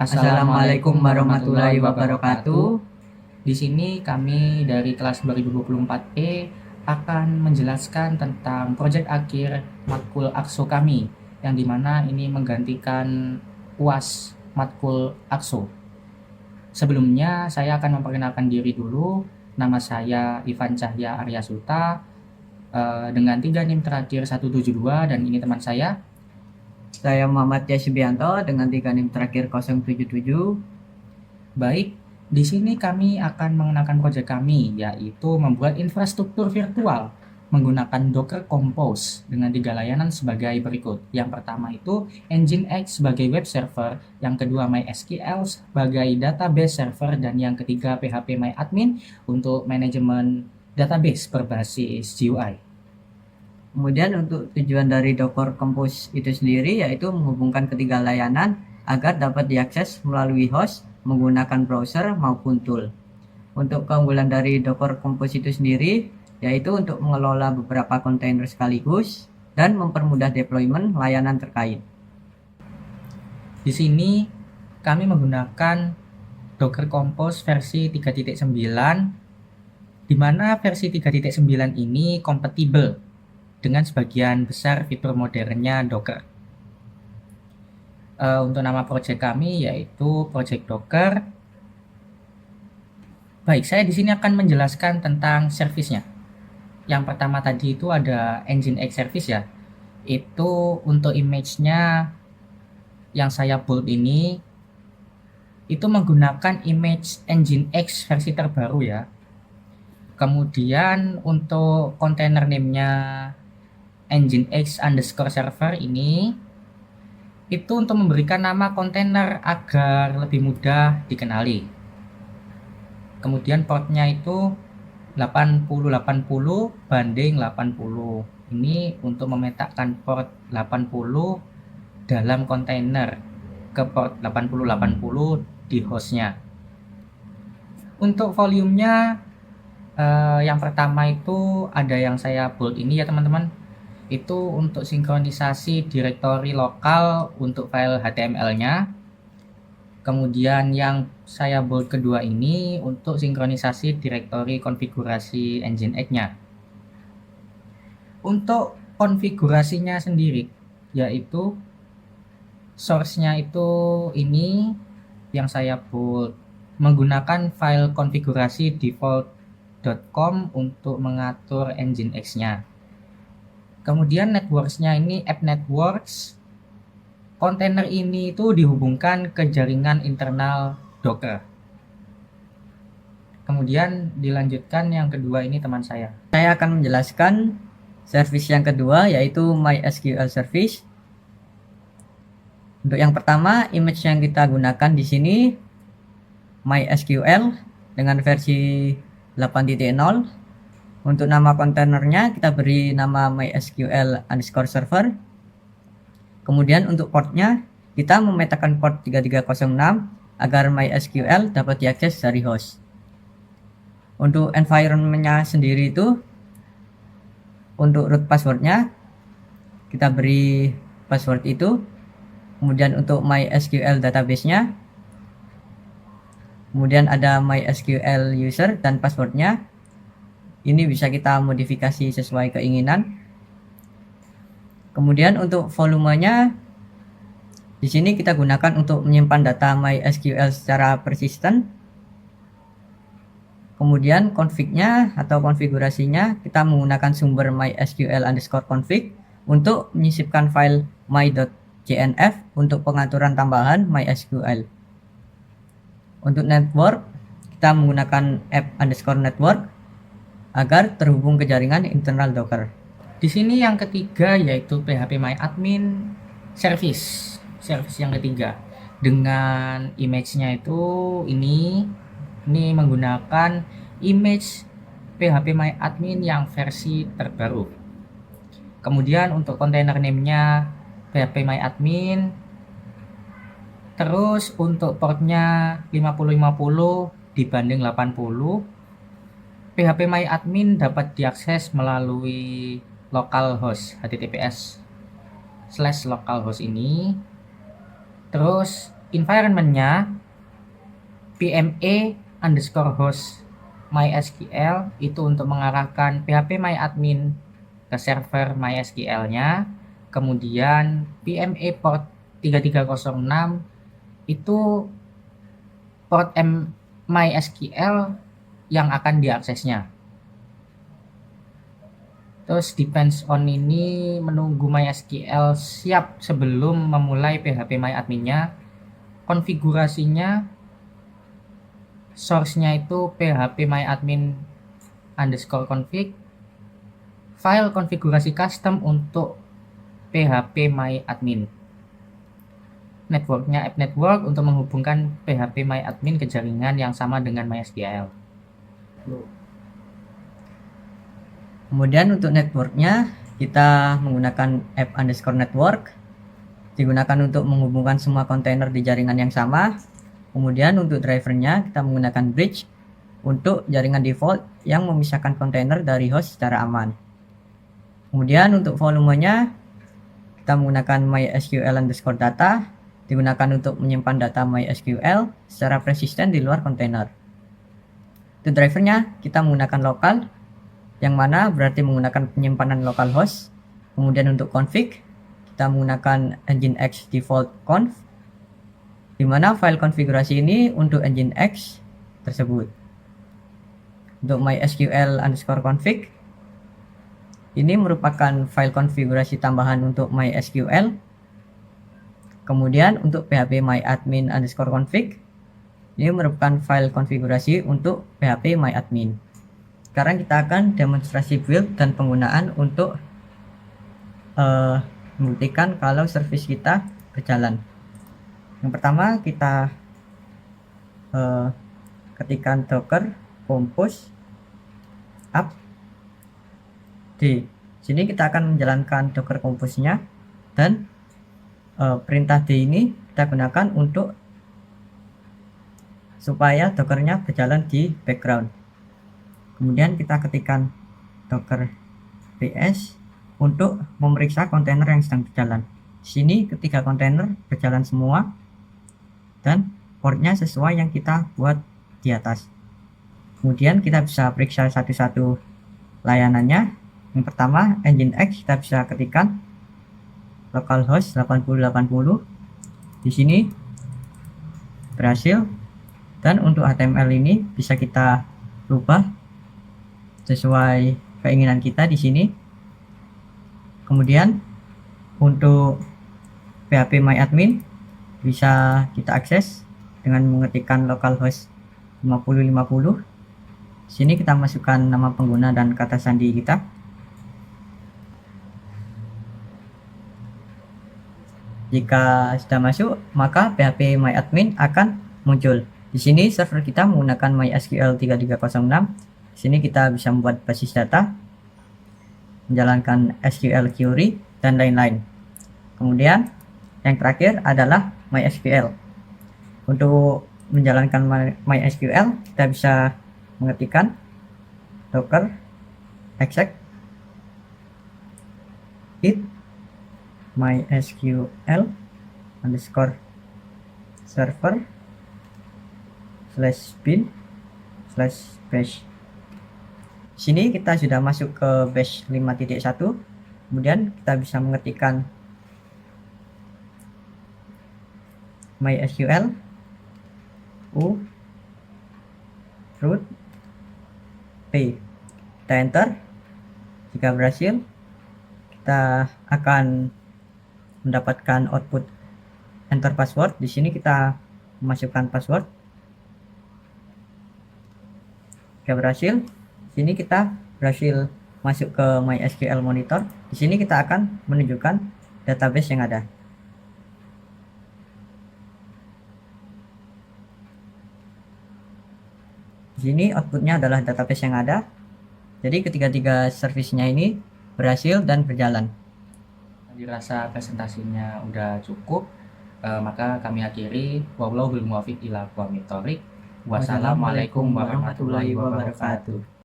Assalamualaikum warahmatullahi wabarakatuh. Di sini kami dari kelas 2024E akan menjelaskan tentang proyek akhir matkul AKSO kami, yang dimana ini menggantikan UAS matkul AKSO. Sebelumnya saya akan memperkenalkan diri dulu. Nama saya Ivan Cahya Arya Suta, dengan 3 NIM terakhir 172, dan ini teman saya. Saya Muhammad Yasubianto dengan 3 NIM terakhir 077. Baik, di sini kami akan mengenalkan proyek kami, yaitu membuat infrastruktur virtual menggunakan Docker Compose dengan 3 layanan sebagai berikut. Yang pertama itu Nginx sebagai web server, yang kedua MySQL sebagai database server, dan yang ketiga PHPMyAdmin untuk manajemen database berbasis GUI. Kemudian untuk tujuan dari Docker Compose itu sendiri yaitu menghubungkan ketiga layanan agar dapat diakses melalui host menggunakan browser maupun tool. Untuk keunggulan dari Docker Compose itu sendiri yaitu untuk mengelola beberapa kontainer sekaligus dan mempermudah deployment layanan terkait. Di sini kami menggunakan Docker Compose versi 3.9, di mana versi 3.9 ini kompatibel dengan sebagian besar fitur modernnya Docker. Untuk nama proyek kami yaitu Project Docker. Baik, saya di sini akan menjelaskan tentang servisnya. Yang pertama tadi itu ada Nginx service ya. Itu untuk image-nya yang saya bold ini itu menggunakan image Nginx versi terbaru ya. Kemudian untuk container name-nya Nginx_server ini itu untuk memberikan nama kontainer agar lebih mudah dikenali. Kemudian portnya itu 8080 banding 80. Ini untuk memetakan port 80 dalam kontainer ke port 8080 di hostnya. Untuk volumenya yang pertama itu ada yang saya bold ini ya teman-teman. Itu untuk sinkronisasi direktori lokal untuk file HTML-nya. Kemudian yang saya bold kedua ini untuk sinkronisasi direktori konfigurasi Nginx-nya. Untuk konfigurasinya sendiri, yaitu source-nya itu ini yang saya bold, menggunakan file konfigurasi default.com untuk mengatur Nginx-nya. Kemudian networks-nya ini app networks. Kontainer ini itu dihubungkan ke jaringan internal Docker. Kemudian dilanjutkan yang kedua ini teman saya. Saya akan menjelaskan service yang kedua yaitu MySQL service. Untuk yang pertama, image yang kita gunakan di sini MySQL dengan versi 8.0. Untuk nama kontainernya kita beri nama MySQL_server. Kemudian untuk portnya kita memetakan port 3306 agar MySQL dapat diakses dari host. Untuk environment-nya sendiri itu untuk root passwordnya kita beri password itu. Kemudian untuk MySQL database-nya, kemudian ada MySQL user dan passwordnya. Ini bisa kita modifikasi sesuai keinginan. Kemudian untuk volumenya di sini kita gunakan untuk menyimpan data MySQL secara persisten. Kemudian config-nya atau konfigurasinya kita menggunakan sumber MySQL_config untuk menyisipkan file my.cnf untuk pengaturan tambahan MySQL. Untuk network kita menggunakan app_network agar terhubung ke jaringan internal Docker. Di sini yang ketiga yaitu PHPMyAdmin service yang ketiga dengan image-nya itu ini menggunakan image PHPMyAdmin yang versi terbaru. Kemudian untuk container name-nya PHPMyAdmin. Terus untuk portnya 5050 dibanding 80. PHPMyAdmin dapat diakses melalui localhost HTTPS/localhost ini. Terus environment-nya PMA_host MySQL itu untuk mengarahkan PHP MyAdmin ke server MySQL-nya. Kemudian PMA port 3306 itu port MySQL yang akan diaksesnya. Terus depends on ini menunggu MySQL siap sebelum memulai PHP MyAdmin-nya. Konfigurasinya source-nya itu php myadmin_config, file konfigurasi custom untuk php myadmin. Networknya app network untuk menghubungkan php myadmin ke jaringan yang sama dengan MySQL. Kemudian untuk networknya kita menggunakan app_network, digunakan untuk menghubungkan semua kontainer di jaringan yang sama. Kemudian untuk drivernya kita menggunakan bridge untuk jaringan default yang memisahkan kontainer dari host secara aman. Kemudian untuk volumenya kita menggunakan MySQL_data, digunakan untuk menyimpan data MySQL secara persisten di luar kontainer. Untuk drivernya kita menggunakan lokal, yang mana berarti menggunakan penyimpanan localhost. Kemudian untuk config kita menggunakan nginx default conf, di mana file konfigurasi ini untuk nginx tersebut. Untuk MySQL_config ini merupakan file konfigurasi tambahan untuk MySQL. Kemudian untuk php myadmin_config ini merupakan file konfigurasi untuk php myadmin. Sekarang kita akan demonstrasi build dan penggunaan untuk membuktikan kalau service kita berjalan. Yang pertama kita ketikkan docker compose up d. Sini kita akan menjalankan docker compose-nya, dan perintah d ini kita gunakan untuk supaya dockernya berjalan di background. Kemudian kita ketikkan docker ps untuk memeriksa kontainer yang sedang berjalan. Di sini ketiga kontainer berjalan semua dan portnya sesuai yang kita buat di atas. Kemudian kita bisa periksa satu-satu layanannya. Yang pertama nginx kita bisa ketikkan localhost 8080. Di sini berhasil, dan untuk HTML ini bisa kita rubah sesuai keinginan kita di sini. Kemudian untuk php myadmin bisa kita akses dengan mengetikkan localhost 5050. Sini kita masukkan nama pengguna dan kata sandi kita. Jika sudah masuk, maka php myadmin akan muncul. Di sini server kita menggunakan MySQL 3306. Di sini kita bisa membuat basis data, menjalankan SQL query, dan lain-lain. Kemudian yang terakhir adalah MySQL. Untuk menjalankan MySQL kita bisa mengetikkan docker exec it mysql_server /bin/bash. Sini kita sudah masuk ke bash 5.1. Kemudian kita bisa mengetikkan MySQL root p. Kita enter. Jika berhasil, kita akan mendapatkan output enter password. Di sini kita memasukkan password. Jika berhasil, sini kita berhasil masuk ke MySQL monitor. Di sini kita akan menunjukkan database yang ada. Di sini outputnya adalah database yang ada. Jadi ketiga-tiga servicenya ini berhasil dan berjalan. Dirasa presentasinya udah cukup, maka kami akhiri. Wallahul muwaffiq ila aqwamit thoriq. Wassalamualaikum warahmatullahi wabarakatuh.